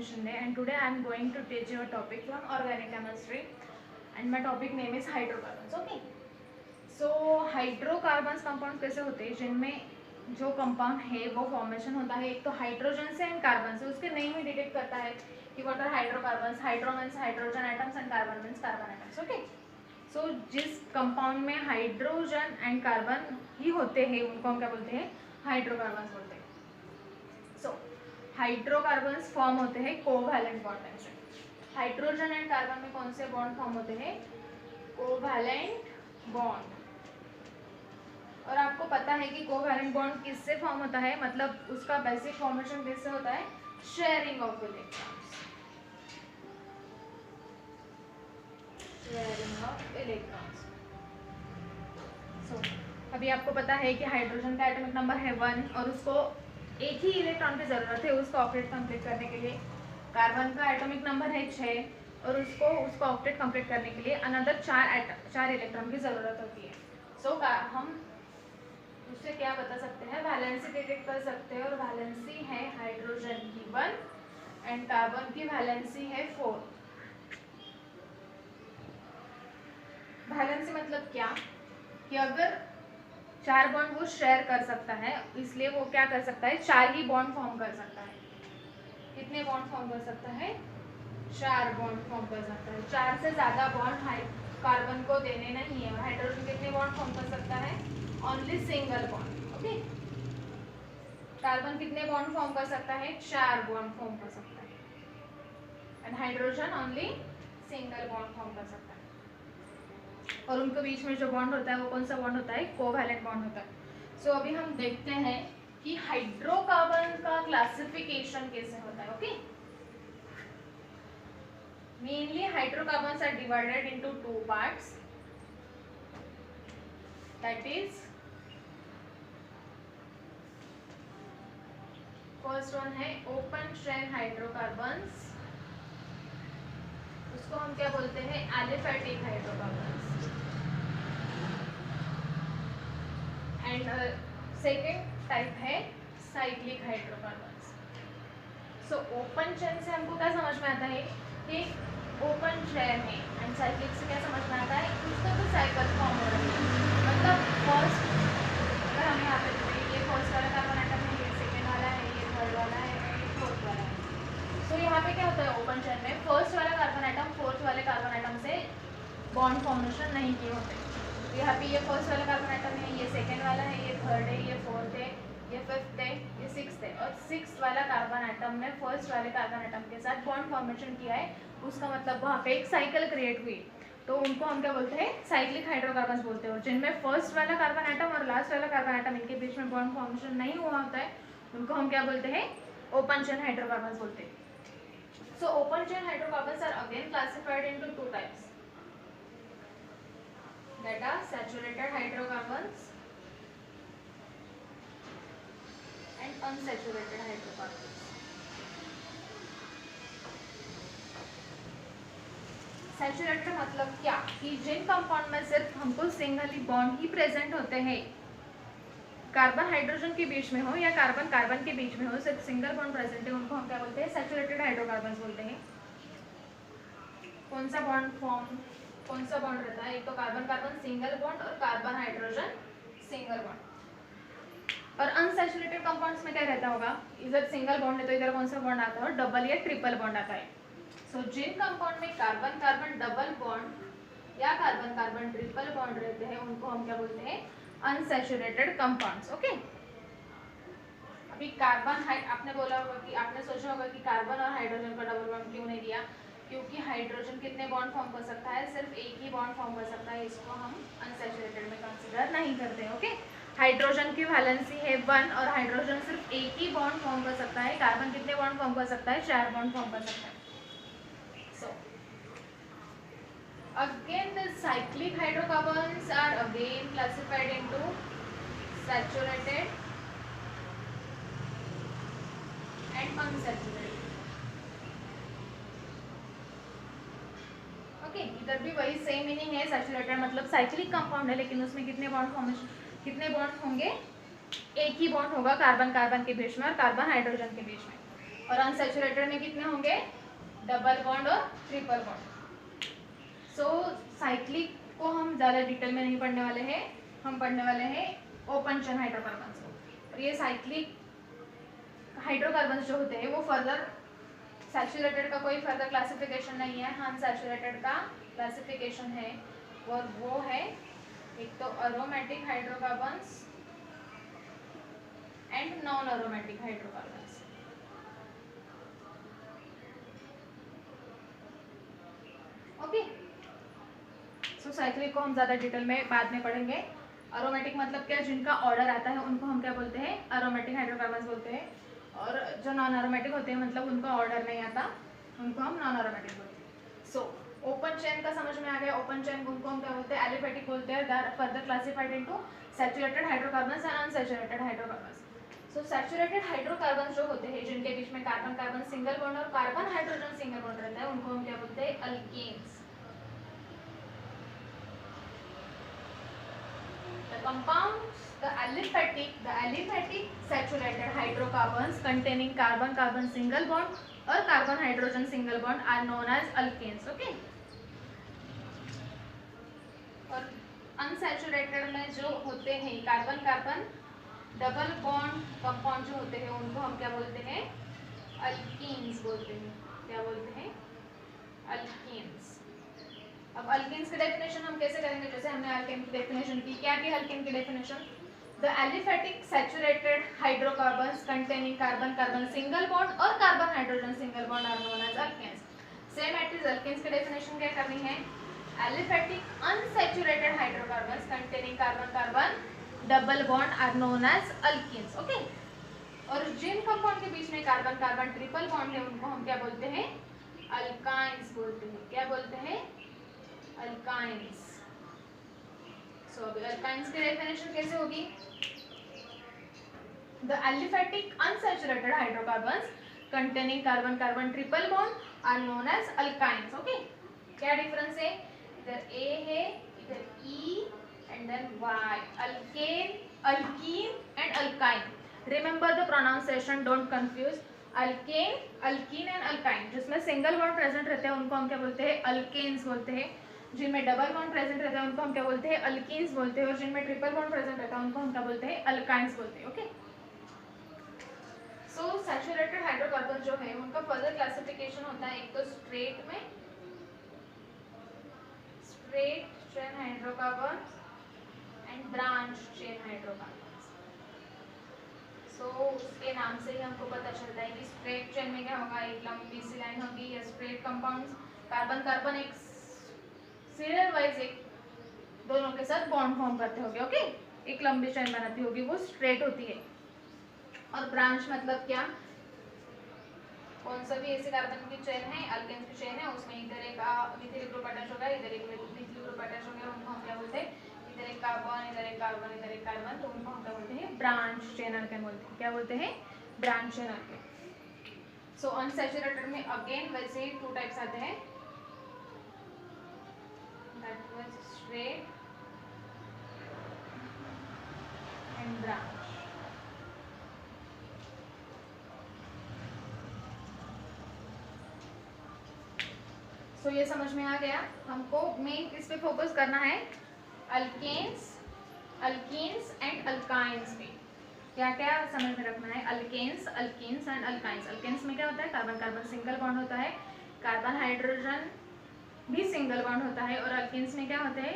Bhumi Shinde, and today I am going to teach you a topic from organic chemistry, and my topic name is hydrocarbons. Okay, so hydrocarbons compound कैसे होते हैं, जिनमें जो compound है वो formation होता है एक तो हाइड्रोजन से एंड कार्बन से. उसके नेम ही डिटेक्ट करता है कि what are hydrocarbons. Hydro means hydrogen atoms and carbon means carbon atoms. Okay, so जिस कंपाउंड में हाइड्रोजन एंड कार्बन ही होते हैं उनको हम क्या बोलते हैं, हाइड्रोकार्बन्स बोलते हैं. सो हाइड्रोकार्बन्स फॉर्म होते हैं कोवैलेंट बॉन्ड से. हाइड्रोजन एंड कार्बन में कौन से बॉन्ड फॉर्म होते हैं, कोवैलेंट बॉन्ड. और आपको पता है कि कोवैलेंट बॉन्ड किससे फॉर्म होता है, मतलब उसका बेसिक फॉर्मेशन किससे होता है, sharing of electrons. Sharing of electrons. So अभी आपको पता है कि हाइड्रोजन का एटॉमिक नंबर है 1 और उसको एक ही इलेक्ट्रॉन की जरूरत है उसको ऑक्टेट कंप्लीट करने के लिए. कार्बन का एटॉमिक नंबर है 6 और उसको ऑक्टेट कंप्लीट करने के लिए अनदर 4 इलेक्ट्रॉन की जरूरत होती है. सो हम उससे क्या बता सकते हैं, वैलेंसी डिटेक्ट कर सकते हैं. और वैलेंसी है हाइड्रोजन की 1 एंड कार्बन की वैलेंसी है 4. वैलेंसी मतलब क्या कि अगर 4 बॉन्ड वो शेयर कर सकता है, इसलिए वो क्या कर सकता है, 4 ही बॉन्ड फॉर्म कर सकता है. कितने बॉन्ड फॉर्म कर सकता है, 4 बॉन्ड फॉर्म कर सकता है. 4 से ज्यादा बॉन्ड कार्बन को देने नहीं है. और हाइड्रोजन कितने बॉन्ड फॉर्म कर सकता है, only single bond. Okay, carbon कितने बॉन्ड फॉर्म कर सकता है, 4 बॉन्ड फॉर्म कर सकता है. And hydrogen only single bond form कर सकता है. और उनके बीच में जो बॉन्ड होता है वो कौन सा बॉन्ड होता है, कोवैलेंट बॉन्ड होता है. सो अभी हम देखते हैं कि हाइड्रोकार्बन का क्लासिफिकेशन कैसे होता है. Okay, mainly hydrocarbons are divided into 2 parts. That is first one है ओपन चेन हाइड्रोकार्बन्स. उसको हम क्या बोलते हैं, aliphatic hydrocarbons. And second type है cyclic hydrocarbons. So open chain से हमको क्या समझ में आता है कि ओपन चेन है, एंड साइक्लिक से क्या समझ में आता है, उसका तो साइकिल फॉर्म हो रही है. मतलब फर्स्ट अगर हम यहाँ पे ये फर्स्ट वाला कार्बन एटम है, ये सेकेंड वाला है, ये थर्ड वाला है, ये फोर्थ वाला है. तो यहाँ पे क्या होता है, ओपन चेन में फर्स्ट वाला कार्बन एटम फोर्थ वाले कार्बन एटम से बॉन्ड फॉर्मेशन नहीं किए होते. तो यहाँ पे ये फर्स्ट वाला कार्बन एटम है, ये सेकेंड वाला है, ये थर्ड है, ये फोर्थ है, ये फिफ्थ है, ये सिक्स्थ है. और सिक्स्थ वाला कार्बन एटम ने फर्स्ट वाले कार्बन एटम के साथ बॉन्ड फॉर्मेशन किया है. उसका मतलब वहाँ पे एक साइकिल क्रिएट हुई. तो उनको हम क्या बोलते हैं, साइक्लिक हाइड्रोकार्बन्स बोलते हैं. और जिनमें फर्स्ट वाला कार्बन एटम और लास्ट वाला कार्बन एटम इनके बीच में बॉन्ड फॉर्मेशन नहीं हुआ होता है, उनको हम क्या बोलते हैं, ओपन चेन हाइड्रोकार्बन्स बोलते हैं. So open chain hydrocarbons are again classified into 2 types, that are saturated hydrocarbons and unsaturated hydrocarbons. Saturated मतलब क्या कि जिन कंपाउंड में सिर्फ हमको सिंगली बॉन्ड ही प्रेजेंट होते हैं, कार्बन हाइड्रोजन के बीच में हो या कार्बन कार्बन के बीच में हो, सिर्फ सिंगल बॉन्ड प्रेजेंट है, उनको हम क्या बोलते हैं, सैचुरेटेड हाइड्रोकार्बन्स बोलते हैं. कौन सा बॉन्ड रहता है, एक तो कार्बन कार्बन सिंगल बॉन्ड और कार्बन हाइड्रोजन सिंगल बॉन्ड. और अनसैचुरेटेड कंपाउंड्स में क्या रहता होगा, इधर सिंगल बॉन्ड है तो इधर कौन सा बॉन्ड आता है, और डबल या ट्रिपल बॉन्ड आता है. सो जिन कंपाउंड में कार्बन कार्बन डबल बॉन्ड या कार्बन कार्बन ट्रिपल बॉन्ड रहते हैं उनको हम क्या बोलते हैं, अनसैचुरेटेड कंपाउंड्स. ओके, अभी कार्बन आपने बोला होगा कि आपने सोचा होगा कि कार्बन और हाइड्रोजन का डबल बॉन्ड क्यों नहीं दिया, क्योंकि हाइड्रोजन कितने बॉन्ड फॉर्म कर सकता है, सिर्फ एक ही बॉन्ड फॉर्म कर सकता है. इसको हम अनसैचुरेटेड में कंसीडर नहीं करते. ओके, हाइड्रोजन की वैलेंसी है 1 और हाइड्रोजन सिर्फ एक ही बॉन्ड फॉर्म कर सकता है. कार्बन कितने बॉन्ड फॉर्म कर सकता है, 4 बॉन्ड फॉर्म कर सकता है. सो again the cyclic hydrocarbons are again classified into saturated and unsaturated. Okay, इधर भी वही सेम मीनिंग है. सैचुरेटेड मतलब साइक्लिक कंपाउंड है, लेकिन उसमें कितने बॉन्ड होंगे, एक ही बॉन्ड होगा कार्बन कार्बन के बीच में और कार्बन हाइड्रोजन के बीच में. और अनसैचुरेटेड में कितने होंगे, डबल बॉन्ड और ट्रिपल बॉन्ड। सो साइक्लिक को हम ज़्यादा डिटेल में नहीं पढ़ने वाले हैं, हम पढ़ने वाले हैं ओपन चेन हाइड्रोकार्बन्स को। और ये साइक्लिक हाइड्रोकार्बन्स जो होते हैं वो फर्दर सैचुरेटेड का कोई फर्दर क्लासिफिकेशन नहीं है, अनसैचुरेटेड का क्लासिफिकेशन है, और वो है एक तो aromatic hydrocarbons and non aromatic hydrocarbons. Okay, so cyclic को हम ज़्यादा डिटेल में बाद में पढ़ेंगे। अरोमेटिक मतलब क्या, जिनका ऑर्डर आता है उनको हम क्या बोलते हैं, अरोमेटिक हाइड्रोकार्बन्स बोलते हैं। और जो नॉन अरोमेटिक होते हैं मतलब उनका ऑर्डर नहीं आता, उनको हम नॉन अरोमेटिक बोलते हैं। सो ओपन चेन का समझ में आ गया। ओपन चेन उनको हम क्या बोलते हैं, एलिफेटिक बोलते हैं। They are further classified into saturated hydrocarbons and unsaturated hydrocarbons. So saturated hydrocarbons जो होते हैं जिनके बीच में कार्बन कार्बन सिंगल बॉन्ड और कार्बन हाइड्रोजन सिंगल बॉन्ड रहता है, उनको हम क्या बोलते हैं, alkanes. The compounds, the aliphatic saturated hydrocarbons containing carbon-carbon single bond or carbon-hydrogen single bond are known as alkanes. Okay. और unsaturated में जो होते हैं कार्बन-कार्बन डबल बॉन्ड कंपाउंड जो होते हैं उनको हम क्या बोलते हैं, अल्कीन्स बोलते हैं। क्या बोलते हैं, अल्कीन्स। अब अल्केन्स की डेफिनेशन हम कैसे करेंगे, जैसे हमने अल्केन की डेफिनेशन की, क्या की अल्केन की definition, the aliphatic saturated hydrocarbons containing carbon carbon single bond और carbon hydrogen single bond are known as alkanes. Same at is alkenes की डेफिनेशन क्या करनी है, aliphatic unsaturated hydrocarbons containing carbon carbon double bond are known as alkenes. Okay, और जिन compound के बीच में carbon carbon triple bond है उनको हम क्या बोलते हैं, अल्काइंस बोलते हैं। क्या बोलते हैं, अल्काइंस। सो अब अल्काइंस की डेफिनेशन कैसे होगी, the aliphatic unsaturated hydrocarbons containing carbon carbon triple bond are known as alkynes. Okay, क्या डिफरेंस है, इधर ए है, इधर E and then Y, alkane, alkene and alkyne. Remember the pronunciation, don't confuse. Alkane, alkene and alkyne, जिसमें single bond present रहते हैं उनको हम क्या बोलते हैं, अल्केन्स बोलते हैं। जिनमें डबल बॉन्ड प्रेजेंट रहता है उनको हम क्या बोलते हैं, अल्कीन्स बोलते हैं। और जिनमें ट्रिपल बॉन्ड प्रेजेंट रहता है उनको हम क्या बोलते हैं, अल्काइंस बोलते हैं। ओके, सो सैचुरेटेड हाइड्रोकार्बन जो है उनका फर्दर क्लासिफिकेशन होता है एक तो स्ट्रेट में, straight chain hydrocarbon and branch chain hydrocarbon. So उसके नाम से ही हमको पता चलता है कि स्ट्रेट चेन में क्या होगा, एक लंबी सी लाइन होगी या स्ट्रेट कंपाउंड्स कार्बन कार्बन एक सीरियल वाइज एक दोनों के साथ बॉन्ड फॉर्म करते होंगे। ओके, एक लंबी चेन बनाती होगी, वो स्ट्रेट होती है। और ब्रांच मतलब क्या, कौन सा भी ऐसे कार्बन की चेन है, अल्केन्स की चेन है, उसमें इधर एक मिथिल ग्रुप अटैच होगा, इधर एक मिथिल ग्रुप अटैच होगा, उनको हम क्या बोलते हैं, इधर एक कार्बन, इधर एक कार्बन, इधर एक कार्बन, तो उनको हम क्या बोलते हैं, ब्रांच चेन अल्केन बोलते हैं। क्या बोलते हैं, ब्रांच चेन अल्केन। सो अनसैचुरेटेड में अगेन वैसे टू टाइप्स आते हैं, that was straight and branch। सो ये समझ में आ गया। हमको मेन किस पे फोकस करना है, अल्केन्स, अल्कीन्स एंड अल्काइंस पे। क्या क्या समझ में रखना है, alkanes, alkenes and alkynes. Alkanes में क्या होता है, कार्बन कार्बन सिंगल बॉन्ड होता है, कार्बन हाइड्रोजन भी सिंगल बॉन्ड होता है। और अल्केन्स में क्या होते हैं,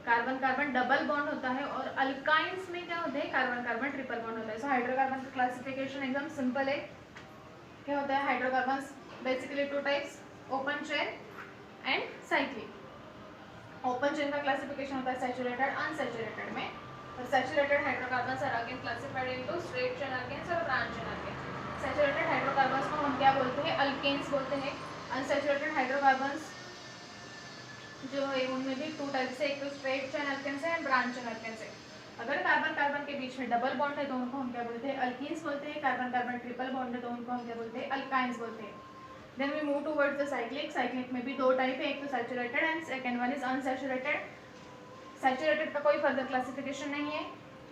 कार्बन कार्बन डबल बॉन्ड होता है। और अल्काइंस में क्या होते हैं, कार्बन कार्बन ट्रिपल बॉन्ड होता है। सो हाइड्रोकार्बन का क्लासिफिकेशन एकदम सिंपल है। क्या होता है, hydrocarbons basically two types, open chain and cyclic. Open chain का क्लासिफिकेशन होता है सैचुरेटेड अनसैचुरेटेड में, और saturated hydrocarbons are again classified into straight chain alkanes और branch chain alkanes. Saturated hydrocarbons को हम क्या बोलते हैं, अल्केन्स बोलते हैं। अनसैचुरेटेड हाइड्रोकार्बन्स जो है उनमें भी टू टाइप्स है, एक तो स्ट्रेट चेन अल्केन्स है एंड ब्रांच चेन अल्केन्स है। अगर कार्बन कार्बन के बीच में डबल बॉन्ड है तो उनको हम क्या बोलते हैं, अल्कीन्स बोलते हैं। कार्बन कार्बन ट्रिपल बॉन्ड है तो उनको हम क्या बोलते हैं, अल्काइंस बोलते हैं। Then we move towards the cyclic. Cyclic में भी दो टाइप है, एक तो saturated and second one is unsaturated. Saturated का कोई फर्दर क्लासिफिकेशन नहीं है,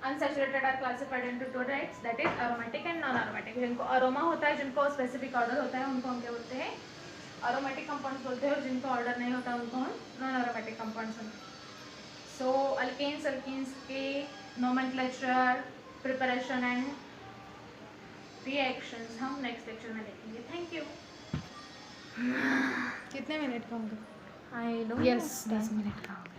unsaturated are classified into two types, that is aromatic and non aromatic. जिनको अरोमा होता है, जिनको स्पेसिफिक ऑर्डर होता है, उनको हम क्या बोलते हैं, अरोमेटिक कंपाउंड्स बोलते हैं, और जिनको ऑर्डर नहीं होता उनको हम नॉन अरोमेटिक कंपाउंड्स बोलते हैं। सो अल्केन्स, अल्कीन्स के नोमेनक्लेचर, प्रिपरेशन एंड रिएक्शंस हम नेक्स्ट लेक्चर में देखेंगे। Thank you. कितने मिनट का होगा? आई डोंट यस 10 मिनट का होगा।